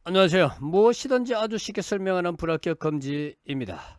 안녕하세요. 무엇이든지 아주 쉽게 설명하는 불합격 금지입니다.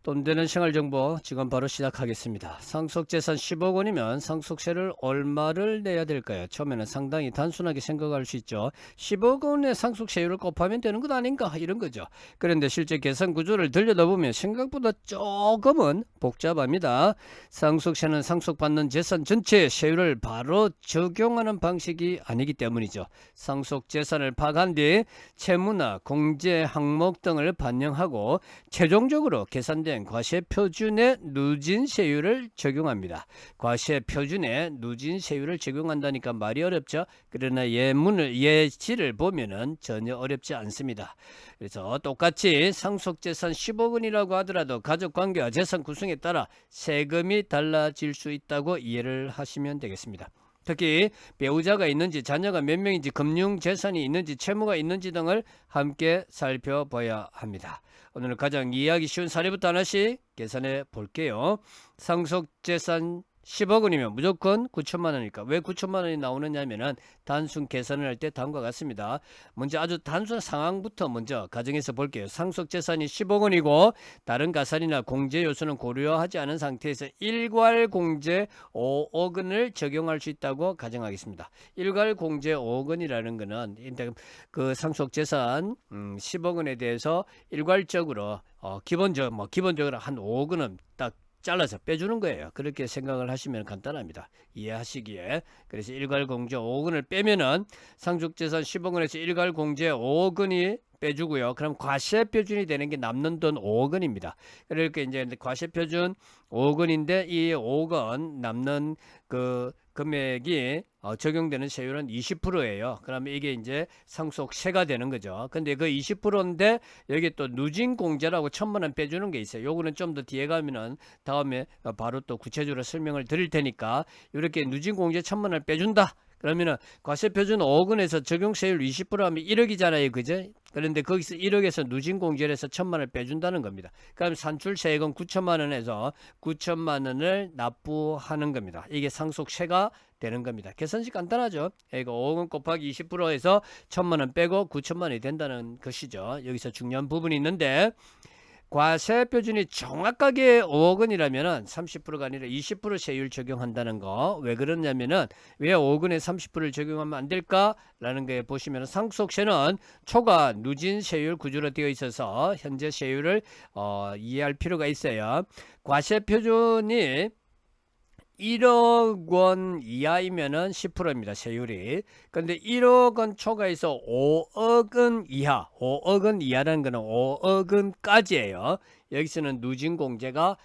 돈 되는 생활정보 지금 바로 시작하겠습니다. 상속재산 10억 원이면 상속세를 얼마를 내야 될까요? 처음에는 상당히 단순하게 생각할 수 있죠. 10억 원의 상속세율을 곱하면 되는 것 아닌가 이런 거죠. 그런데 실제 계산 구조를 들여다보면 생각보다 조금은 복잡합니다. 상속세는 상속받는 재산 전체의 세율을 바로 적용하는 방식이 아니기 때문이죠. 상속재산을 파악한 뒤 채무나 공제 항목 등을 반영하고 최종적으로 계산된 과세표준의 누진세율을 적용합니다. 과세표준의 누진세율을 적용한다니까 말이 어렵죠. 그러나 예지를 보면은 전혀 어렵지 않습니다. 그래서 똑같이 상속재산 10억 원이라고 하더라도 가족관계와 재산 구성에 따라 세금이 달라질 수 있다고 이해를 하시면 되겠습니다. 특히 배우자가 있는지 자녀가 몇 명인지 금융재산이 있는지 채무가 있는지 등을 함께 살펴봐야 합니다. 오늘 가장 이해하기 쉬운 사례부터 하나씩 계산해 볼게요. 상속재산 10억 원이면 무조건 9천만 원이니까 왜 9천만 원이 나오느냐면은 단순 계산을 할 때 다음과 같습니다. 먼저 아주 단순한 상황부터 먼저 가정해서 볼게요. 상속재산이 10억 원이고 다른 가산이나 공제 요소는 고려하지 않은 상태에서 일괄 공제 5억 원을 적용할 수 있다고 가정하겠습니다. 일괄 공제 5억 원이라는 거는 그 상속재산 10억 원에 대해서 일괄적으로 기본적으로 한 5억 원은 딱 잘라서 빼주는 거예요. 그렇게 생각을 하시면 간단합니다. 이해하시기에. 그래서 일괄공제 5억 원을 빼면은 상속재산 10억 원에서 일괄공제 5억 원이 빼주고요. 그럼 과세표준이 되는 게 남는 돈 5억 원입니다. 그러니까 이제 과세표준 5억 원인데 이 5억 원 남는 그 금액이 적용되는 세율은 20%예요. 그러면 이게 이제 상속세가 되는 거죠. 근데 그 20%인데 여기 또 누진공제라고 1,000만 원 빼주는 게 있어요. 요거는 좀 더 뒤에 가면은 다음에 바로 또 구체적으로 설명을 드릴 테니까 이렇게 누진공제 1,000만 원 빼준다. 그러면은 과세표준 5억 원에서 적용세율 20% 하면 1억이잖아요. 그죠? 그런데 거기서 1억에서 누진공제를 해서 1,000만 원을 빼준다는 겁니다. 그럼 산출세액은 9천만 원에서 9천만 원을 납부하는 겁니다. 이게 상속세가 되는 겁니다. 계산식 간단하죠. 이거 5억 원 곱하기 20%에서 1,000만 원 빼고 9천만 원이 된다는 것이죠. 여기서 중요한 부분이 있는데 과세표준이 정확하게 5억 원이라면 30%가 아니라 20% 세율 적용한다는 거. 왜 그러냐면은 왜 5억 원에 30%를 적용하면 안 될까라는 거에 보시면 상속세는 초과 누진 세율 구조로 되어 있어서 현재 세율을 이해할 필요가 있어요. 과세표준이 1억 원 이하이면은 10%입니다. 세율이. 근데 1억 원 초과해서 5억 원 이하, 5억 원 이하라는 거는 5억 원까지예요. 여기서는 누진공제가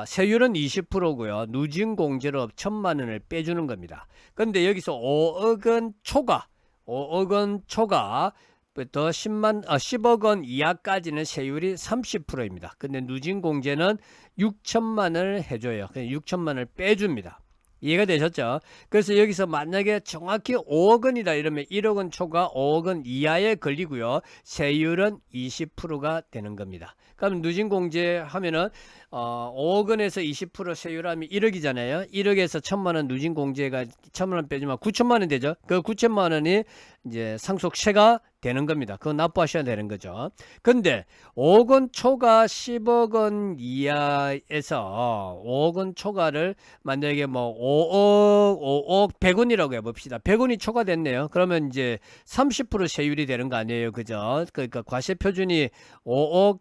세율은 20%고요. 누진공제로 1,000만 원을 빼주는 겁니다. 근데 여기서 5억 원 초과, 5억 원 초과 부터 10억 원 이하까지는 세율이 30%입니다. 근데 누진공제는 6천만 원을 해줘요. 그냥 6천만 원을 빼줍니다. 이해가 되셨죠? 그래서 여기서 만약에 정확히 5억 원이다 이러면 1억 원 초과 5억 원 이하에 걸리고요. 세율은 20%가 되는 겁니다. 그럼 누진공제 하면은 5억 원에서 20% 세율하면 1억이잖아요. 1억에서 1,000만 원 누진공제가 1,000만 원 빼주면 9천만 원 되죠. 그 9천만 원이 이제 상속세가 되는 겁니다. 그거 납부하셔야 되는 거죠. 근데 5억 원 초과 10억 원 이하에서 5억 원 초과를 만약에 뭐 5억 100원이라고 해봅시다. 100원이 초과됐네요. 그러면 이제 30% 세율이 되는 거 아니에요. 그죠? 그러니까 과세표준이 5억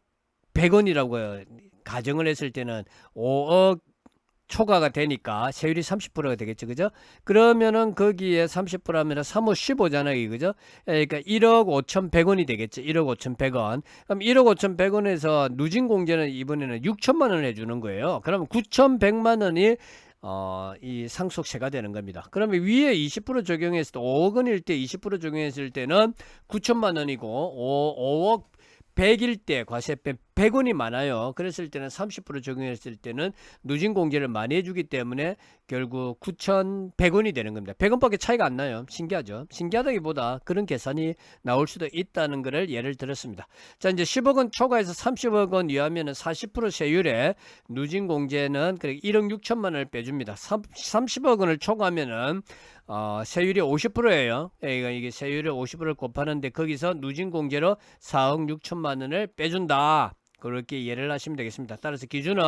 100원이라고 가정을 했을 때는 5억 초과가 되니까 세율이 30%가 되겠죠. 그죠? 그러면은 거기에 30% 하면 3호 15잖아요. 그죠? 그러니까 1억 5,100원이 되겠죠. 1억 5,100원. 그럼 1억 5,100원에서 누진공제는 이번에는 6천만 원을 해주는 거예요. 그러면 9,100만 원이 이 상속세가 되는 겁니다. 그러면 위에 20% 적용했을 때 5억 원일 때 20% 적용했을 때는 9천만 원이고 5억 100일 때 과세 100원이 많아요. 그랬을 때는 30% 적용했을 때는 누진 공제를 많이 해주기 때문에 결국 9,100원이 되는 겁니다. 100원밖에 차이가 안 나요. 신기하죠? 신기하다기보다 그런 계산이 나올 수도 있다는 것을 예를 들었습니다. 자, 이제 10억원 초과해서 30억원 이하면은 40% 세율에 누진 공제는 1억 6천만 원을 빼줍니다. 30억원을 초과하면은 세율이 50%예요. 이게 세율이 50%를 곱하는데 거기서 누진 공제로 4억 6천만 원을 빼준다. 그렇게 이해를 하시면 되겠습니다. 따라서 기준은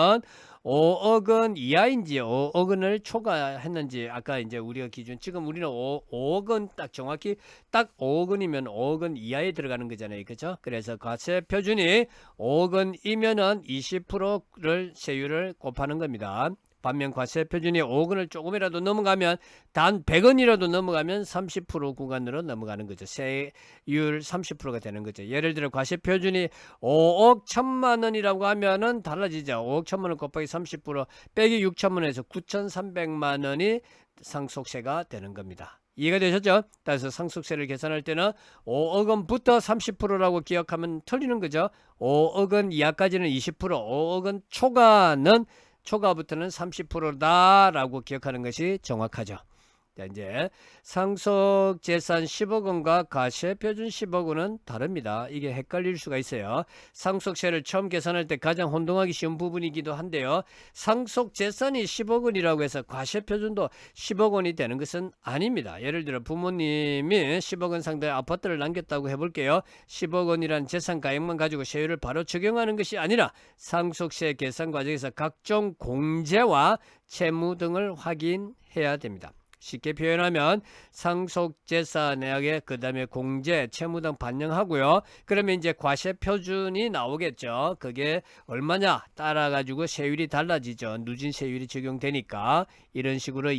5억원 이하인지 5억원을 초과했는지 아까 이제 우리가 기준 지금 우리는 5억원 딱 정확히 딱 5억원이면 5억원 이하에 들어가는 거잖아요. 그죠? 그래서 과세 표준이 5억원이면은 20%를 세율을 곱하는 겁니다. 반면 과세 표준이 5억원을 조금이라도 넘어가면 단 100원이라도 넘어가면 30% 구간으로 넘어가는 거죠. 세율 30%가 되는 거죠. 예를 들어 과세 표준이 5억 1천만 원이라고 하면은 달라지죠. 5억 1천만 원 곱하기 30% 빼기 6천만 원에서 9,300만 원이 상속세가 되는 겁니다. 이해가 되셨죠? 따라서 상속세를 계산할 때는 5억원부터 30%라고 기억하면 틀리는 거죠. 5억원 이하까지는 20%, 5억원 초과부터는 30%다라고 기억하는 것이 정확하죠. 자, 이제 상속재산 10억원과 과세표준 10억원은 다릅니다. 이게 헷갈릴 수가 있어요. 상속세를 처음 계산할 때 가장 혼동하기 쉬운 부분이기도 한데요. 상속재산이 10억원이라고 해서 과세표준도 10억원이 되는 것은 아닙니다. 예를 들어 부모님이 10억원 상당의 아파트를 남겼다고 해볼게요. 10억원이란 재산 가액만 가지고 세율을 바로 적용하는 것이 아니라 상속세 계산 과정에서 각종 공제와 채무 등을 확인해야 됩니다. 쉽게 표현하면 상속재산액에 그 다음에 공제, 채무 등 반영하고요. 그러면 이제 과세 표준이 나오겠죠. 그게 얼마냐 따라가지고 세율이 달라지죠. 누진 세율이 적용되니까 이런 식으로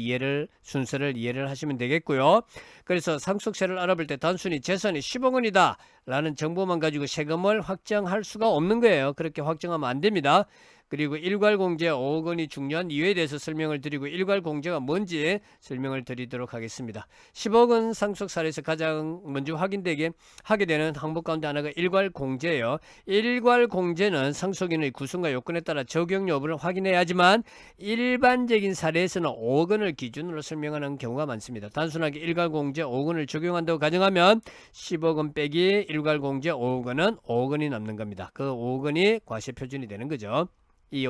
순서를 이해를 하시면 되겠고요. 그래서 상속세를 알아볼 때 단순히 재산이 10억원이다 라는 정보만 가지고 세금을 확정할 수가 없는 거예요. 그렇게 확정하면 안 됩니다. 그리고 일괄공제 5억원이 중요한 이유에 대해서 설명을 드리고 일괄공제가 뭔지 설명을 드리도록 하겠습니다. 10억원 상속 사례에서 가장 먼저 확인되게 하게 되는 항목 가운데 하나가 일괄공제예요. 일괄공제는 상속인의 구성과 요건에 따라 적용 여부를 확인해야 하지만 일반적인 사례에서는 5억원을 기준으로 설명하는 경우가 많습니다. 단순하게 일괄공제 5억원을 적용한다고 가정하면 10억원 빼기 일괄공제 5억원은 5억원이 남는 겁니다. 그 5억원이 과세표준이 되는 거죠. 이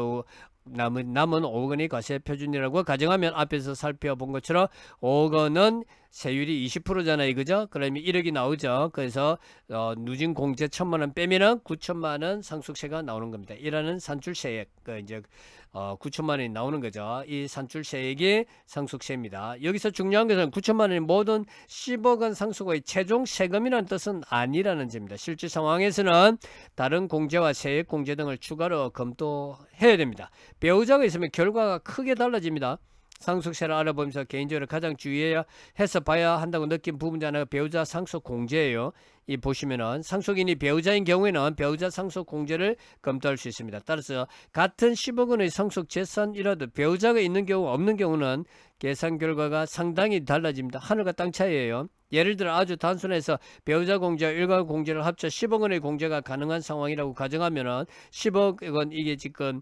남은 5억원이 과세 표준이라고 가정하면 앞에서 살펴본 것처럼 5억원은 세율이 20%잖아요. 그죠? 그러면 1억이 나오죠. 그래서 누진 공제 1천만원 빼면은 9천만원 상속세가 나오는 겁니다. 이라는 산출세액, 이제 9천만원이 나오는 거죠. 이 산출세액이 상속세입니다. 여기서 중요한 것은 9천만원이 모든 10억원 상속의 최종 세금이라는 뜻은 아니라는 점입니다. 실제 상황에서는 다른 공제와 세액 공제 등을 추가로 검토해야 됩니다. 배우자가 있으면 결과가 크게 달라집니다. 상속세를 알아보면서 개인적으로 가장 주의해서 봐야 한다고 느낀 부분 중 하나가 배우자 상속 공제예요. 이 보시면은 상속인이 배우자인 경우에는 배우자 상속 공제를 검토할 수 있습니다. 따라서 같은 10억원의 상속 재산이라도 배우자가 있는 경우 없는 경우는 계산 결과가 상당히 달라집니다. 하늘과 땅 차이예요. 예를 들어 아주 단순해서 배우자 공제와 일괄 공제를 합쳐 10억원의 공제가 가능한 상황이라고 가정하면은 10억원 이게 지금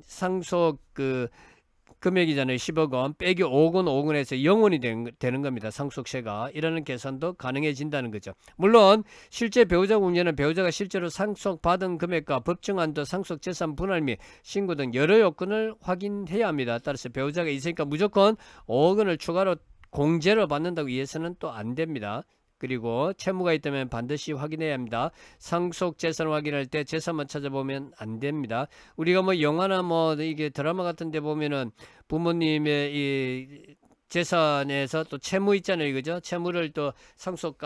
상속 금액이잖아요. 10억원 빼기 5억원에서 0원이 되는 겁니다. 상속세가. 이라는 계산도 가능해진다는 거죠. 물론 실제 배우자 공제는 배우자가 실제로 상속받은 금액과 법정한도 상속재산 분할 및 신고 등 여러 요건을 확인해야 합니다. 따라서 배우자가 있으니까 무조건 5억원을 추가로 공제를 받는다고 이해해서는 또 안 됩니다. 그리고 채무가 있다면 반드시 확인해야 합니다. 상속 재산을 확인할 때 재산만 찾아보면 안 됩니다. 우리가 뭐 영화나 뭐 이게 드라마 같은 데 보면은 부모님의 이 재산에서 또 채무 있잖아요. 그죠? 채무를 또 상속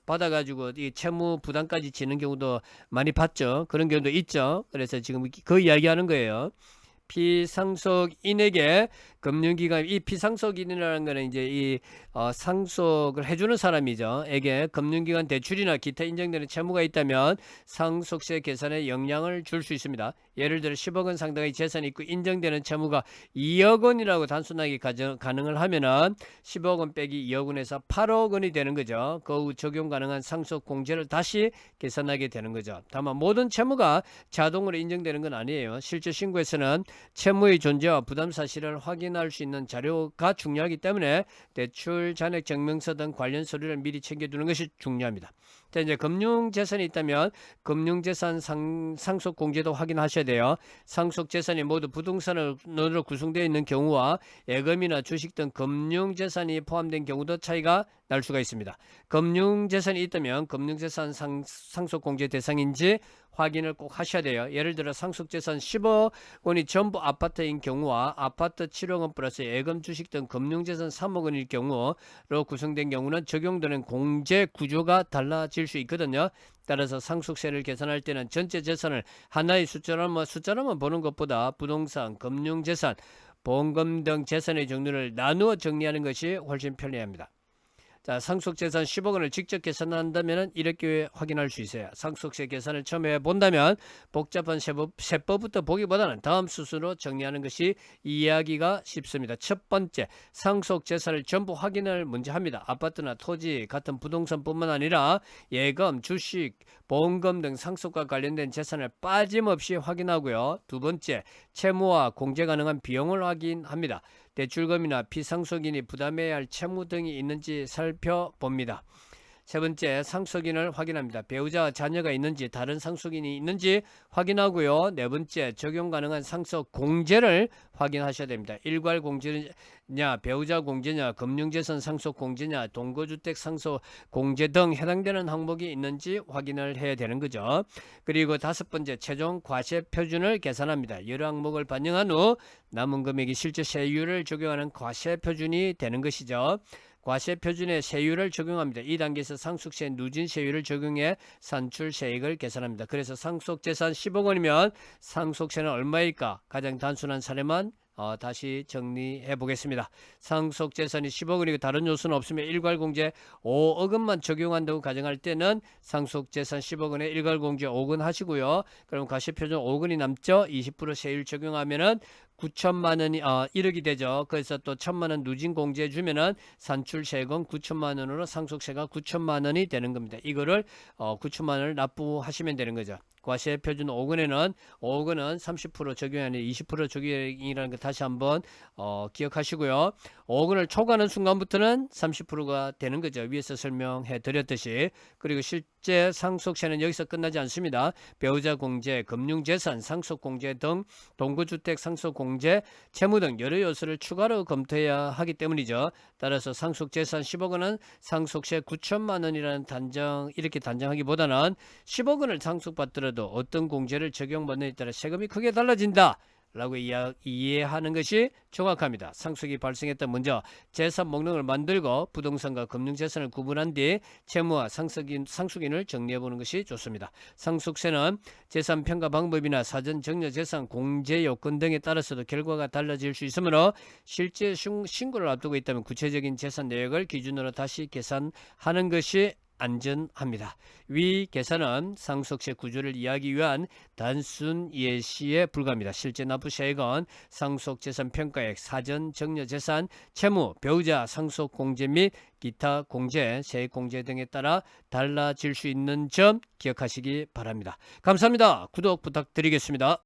받아가지고 이 채무 부담까지 지는 경우도 많이 봤죠. 그런 경우도 있죠. 그래서 지금 그 이야기 하는 거예요. 피상속인에게 금융기관, 이 피상속인이라는 거는 이제 이 상속을 해주는 사람이죠. 에게 금융기관 대출이나 기타 인정되는 채무가 있다면 상속세 계산에 영향을 줄 수 있습니다. 예를 들어 10억 원 상당의 재산이 있고 인정되는 채무가 2억 원이라고 단순하게 가능을 하면은 10억 원 빼기 2억 원에서 8억 원이 되는 거죠. 그 후 적용 가능한 상속 공제를 다시 계산하게 되는 거죠. 다만 모든 채무가 자동으로 인정되는 건 아니에요. 실제 신고에서는 채무의 존재와 부담 사실을 확인할 수 있는 자료가 중요하기 때문에 대출 잔액 증명서 등 관련 서류를 미리 챙겨두는 것이 중요합니다. 자, 이제 금융재산이 있다면 금융재산 상속 공제도 확인하셔야 돼요. 상속 재산이 모두 부동산으로 구성되어 있는 경우와 예금이나 주식 등 금융재산이 포함된 경우도 차이가 날 수가 있습니다. 금융재산이 있다면 금융재산 상속 공제 대상인지 확인을 꼭 하셔야 돼요. 예를 들어 상속재산 10억 원이 전부 아파트인 경우와 아파트 7억 원 플러스 예금 주식 등 금융재산 3억 원일 경우로 구성된 경우는 적용되는 공제 구조가 달라질 수 있거든요. 따라서 상속세를 계산할 때는 전체 재산을 하나의 숫자로만 보는 것보다 부동산, 금융재산, 보험금 등 재산의 종류를 나누어 정리하는 것이 훨씬 편리합니다. 자, 상속재산 10억 원을 직접 계산한다면 이렇게 확인할 수 있어요. 상속세 계산을 처음 해본다면 복잡한 세법부터 보기보다는 다음 순서로 정리하는 것이 이해하기가 쉽습니다. 첫 번째, 상속재산을 전부 확인을 먼저 합니다. 아파트나 토지 같은 부동산뿐만 아니라 예금, 주식, 보험금 등 상속과 관련된 재산을 빠짐없이 확인하고요. 두 번째, 채무와 공제 가능한 비용을 확인합니다. 대출금이나 피상속인이 부담해야 할 채무 등이 있는지 살펴봅니다. 세 번째, 상속인을 확인합니다. 배우자와 자녀가 있는지 다른 상속인이 있는지 확인하고요. 네 번째, 적용 가능한 상속 공제를 확인하셔야 됩니다. 일괄 공제냐, 배우자 공제냐, 금융재산 상속 공제냐, 동거주택 상속 공제 등 해당되는 항목이 있는지 확인을 해야 되는 거죠. 그리고 다섯 번째, 최종 과세 표준을 계산합니다. 여러 항목을 반영한 후 남은 금액이 실제 세율을 적용하는 과세 표준이 되는 것이죠. 과세 표준의 세율을 적용합니다. 이 단계에서 상속세 누진 세율을 적용해 산출세액을 계산합니다. 그래서 상속재산 10억 원이면 상속세는 얼마일까? 가장 단순한 사례만 다시 정리해 보겠습니다. 상속재산이 10억 원이고 다른 요소는 없으면 일괄공제 5억 원만 적용한다고 가정할 때는 상속재산 10억 원에 일괄공제 5억 원 하시고요. 그럼 과세표준 5억 원이 남죠. 20% 세율 적용하면은 9천만 원이 1억이 되죠. 그래서 또 1천만 원 누진 공제해 주면은 산출세액은 9천만 원으로 상속세가 9천만 원이 되는 겁니다. 이거를 9천만 원을 납부하시면 되는 거죠. 과세 표준 5억 원에는 5억 원은 30% 적용이 아니라 20% 적용이라는 거 다시 한번 기억하시고요. 5억 원을 초과하는 순간부터는 30%가 되는 거죠. 위에서 설명해 드렸듯이. 그리고 실제 상속세는 여기서 끝나지 않습니다. 배우자 공제, 금융재산 상속 공제 등 동거주택 상속 공제, 채무 등 여러 요소를 추가로 검토해야 하기 때문이죠. 따라서 상속재산 10억 원은 상속세 9천만 원이라는 이렇게 단정하기보다는 10억 원을 상속받더라도 어떤 공제를 적용받느냐에 따라 세금이 크게 달라진다 라고 이해하는 것이 정확합니다. 상속이 발생했다 먼저 재산 목록을 만들고 부동산과 금융재산을 구분한 뒤 채무와 상속인을 정리해보는 것이 좋습니다. 상속세는 재산 평가 방법이나 사전 정려 재산 공제 요건 등에 따라서도 결과가 달라질 수 있으므로 실제 신고를 앞두고 있다면 구체적인 재산 내역을 기준으로 다시 계산하는 것이 안전합니다. 위 계산은 상속세 구조를 이해하기 위한 단순 예시에 불과합니다. 실제 납부세액은 상속재산 평가액, 사전 정려재산, 채무, 배우자 상속공제 및 기타 공제, 세액공제 등에 따라 달라질 수 있는 점 기억하시기 바랍니다. 감사합니다. 구독 부탁드리겠습니다.